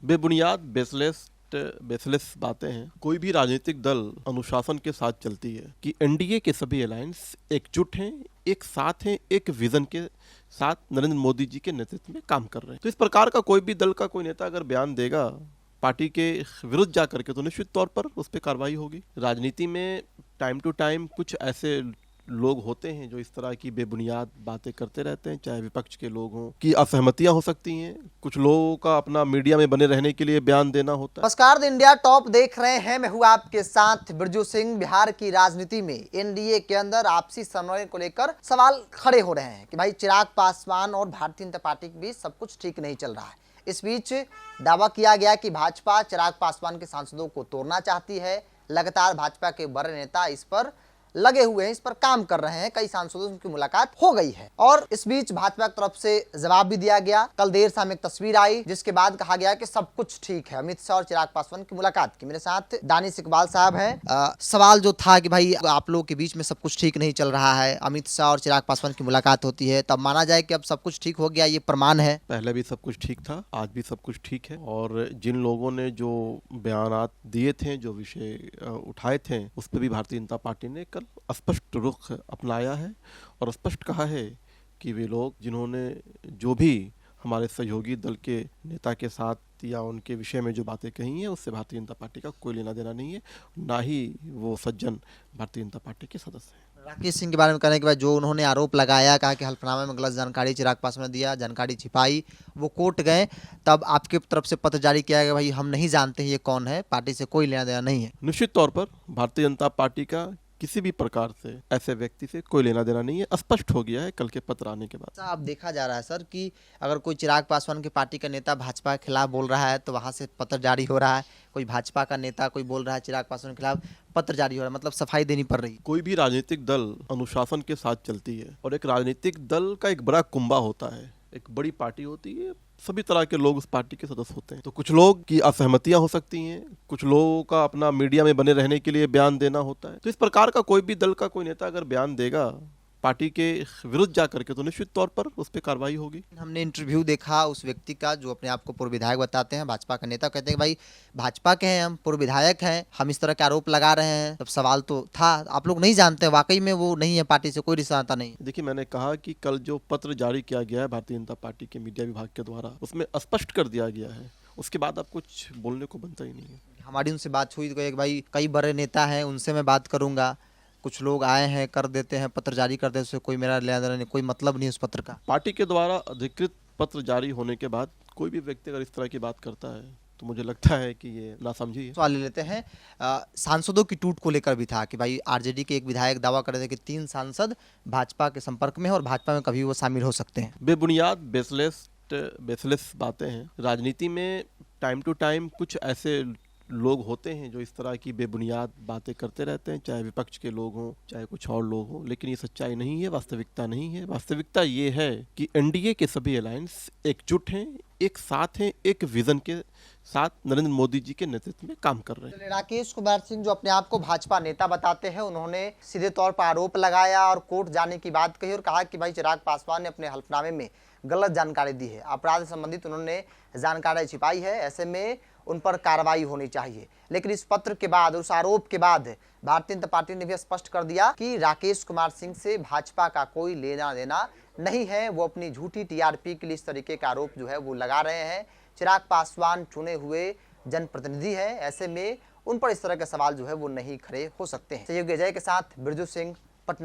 बेबुनियाद बेसलेस बातें हैं। कोई भी राजनीतिक दल अनुशासन के साथ चलती है कि एनडीए के सभी अलायंस एकजुट हैं, एक साथ हैं, एक विजन के साथ नरेंद्र मोदी जी के नेतृत्व में काम कर रहे हैं। तो इस प्रकार का कोई भी दल का कोई नेता अगर बयान देगा पार्टी के विरुद्ध जा करके, तो निश्चित तौर पर उस पर कार्रवाई होगी। राजनीति में टाइम टू टाइम कुछ ऐसे लोग होते हैं जो इस तरह की बेबुनियाद बातें करते रहते हैं, चाहे विपक्ष के लोग हों, की असहमतियां हो सकती हैं। कुछ लोगों का अपना मीडिया में बने रहने के लिए बयान देना होता है। नमस्कार, इंडिया टॉप देख रहे हैं। मैं हूं आपके साथ बिरजू सिंह। बिहार की राजनीति में एनडीए के अंदर आपसी समन्वय को लेकर सवाल खड़े हो रहे हैं कि भाई चिराग पासवान और भारतीय जनता पार्टी के बीच सब कुछ ठीक नहीं चल रहा है। इस बीच दावा किया गया कि भाजपा चिराग पासवान के सांसदों को तोड़ना चाहती है। लगातार भाजपा के बड़े नेता इस पर लगे हुए हैं, इस पर काम कर रहे हैं। कई सांसदों की मुलाकात हो गई है और इस बीच भाजपा की तरफ से जवाब भी दिया गया। कल देर शाम एक तस्वीर आई जिसके बाद कहा गया कि सब कुछ ठीक है। अमित शाह और चिराग पासवान की मुलाकात की। मेरे साथ दानिश इकबाल साहब हैं। सवाल जो था कि भाई आप लोगों के बीच में सब कुछ ठीक नहीं चल रहा है, अमित शाह और चिराग पासवान की मुलाकात होती है, तब माना जाए कि अब सब कुछ ठीक हो गया, ये प्रमाण है? पहले भी सब कुछ ठीक था, आज भी सब कुछ ठीक है। और जिन लोगों ने जो बयानात दिए थे, जो विषय उठाए थे, उस पर भी भारतीय जनता पार्टी ने कल स्पष्ट रुख अपनाया है और स्पष्ट कहा है कि वे लोग जिन्होंने जो भी हमारे सहयोगी दल के नेता के साथ या उनके विषय में जो बातें कही हैं, उससे भारतीय जनता पार्टी का कोई लेना देना नहीं है, ना ही वो सज्जन भारतीय जनता पार्टी के सदस्य हैं। राकेश सिंह के बारे में कहने के बाद जो उन्होंने आरोप लगाया, कहा कि हल्फनामे में गलत जानकारी चिराग पासवान ने दिया, जानकारी छिपाई, वो कोर्ट गए, तब आपके तरफ से पत्र जारी किया गया भाई हम नहीं जानते ये कौन है, पार्टी से कोई लेना देना नहीं है। निश्चित तौर पर भारतीय जनता पार्टी का किसी भी प्रकार से ऐसे व्यक्ति से कोई लेना देना नहीं है, स्पष्ट हो गया है कल के पत्र आने के बाद। अब देखा जा रहा है सर कि अगर कोई चिराग पासवान की पार्टी का नेता भाजपा के खिलाफ बोल रहा है तो वहां से पत्र जारी हो रहा है, कोई भाजपा का नेता कोई बोल रहा है चिराग पासवान के खिलाफ, पत्र जारी हो रहा है, मतलब सफाई देनी पड़ रही है। कोई भी राजनीतिक दल अनुशासन के साथ चलती है और एक राजनीतिक दल का एक बड़ा कुंभा होता है, एक बड़ी पार्टी होती है, सभी तरह के लोग उस पार्टी के सदस्य होते हैं। तो कुछ लोग की असहमतियां हो सकती हैं, कुछ लोगों का अपना मीडिया में बने रहने के लिए बयान देना होता है। तो इस प्रकार का कोई भी दल का कोई नेता अगर बयान देगा पार्टी के विरुद्ध जा करके, तो निश्चित तौर पर उस पर कार्रवाई होगी। हमने इंटरव्यू देखा उस व्यक्ति का जो अपने आप को पूर्व विधायक बताते हैं, भाजपा का नेता, कहते हैं कि भाई भाजपा के हैं, हम पूर्व विधायक हैं, हम इस तरह के आरोप लगा रहे हैं। तब सवाल तो था, आप लोग नहीं जानते, वाकई में वो नहीं है, पार्टी से कोई रिश्ता नहीं। देखिए, मैंने कहा कि कल जो पत्र जारी किया गया है भारतीय जनता पार्टी के मीडिया विभाग के द्वारा, उसमें स्पष्ट कर दिया गया है, उसके बाद अब कुछ बोलने को बनता ही नहीं है। हमारी उनसे बात हुई तो भाई कई बड़े नेता हैं, उनसे मैं बात करूंगा, कुछ लोग आए हैं, कर देते हैं, पत्र जारी कर देते हैं, उससे कोई मेरा लेना देना नहीं, कोई मतलब नहीं उस पत्र का। पार्टी के द्वारा अधिकृत पत्र जारी होने के बाद कोई भी व्यक्ति अगर इस तरह की बात करता है तो मुझे लगता है कि ये नासमझी है। सवाल ले लेते हैं, सांसदों की टूट को लेकर भी था कि भाई आरजेडी के एक विधायक दावा कर रहे थे कि 3 सांसद भाजपा के संपर्क में है और भाजपा में कभी वो शामिल हो सकते हैं। बेबुनियाद बेसलेस बातें हैं। राजनीति में टाइम टू टाइम कुछ ऐसे लोग होते हैं जो इस तरह की बेबुनियाद बातें करते रहते हैं, चाहे विपक्ष के लोग हों, चाहे कुछ और लोग हों, लेकिन ये सच्चाई नहीं है, वास्तविकता नहीं है। वास्तविकता ये है कि एनडीए के सभी अलायंस एकजुट हैं, एक साथ हैं, एक विजन के साथ नरेंद्र मोदी जी के नेतृत्व में काम कर रहे हैं। राकेश कुमार सिंह जो अपने आप को भाजपा नेता बताते हैं, उन्होंने सीधे तौर पर आरोप लगाया और कोर्ट जाने की बात कही और कहा कि भाई चिराग पासवान ने अपने हल्फनामे में गलत जानकारी दी है, अपराध से संबंधित उन्होंने जानकारी छिपाई है, ऐसे में उन पर कार्रवाई होनी चाहिए। लेकिन इस पत्र के बाद, उस आरोप के बाद भारतीय जनता पार्टी ने भी स्पष्ट कर दिया कि राकेश कुमार सिंह से भाजपा का कोई लेना देना नहीं है। वो अपनी झूठी टीआरपी के लिए इस तरीके का आरोप जो है वो लगा रहे हैं। चिराग पासवान चुने हुए जनप्रतिनिधि हैं, ऐसे में उन पर इस तरह के सवाल जो है वो नहीं खड़े हो सकते हैं। सहयोगी अजय के साथ बिरजू सिंह, पटना।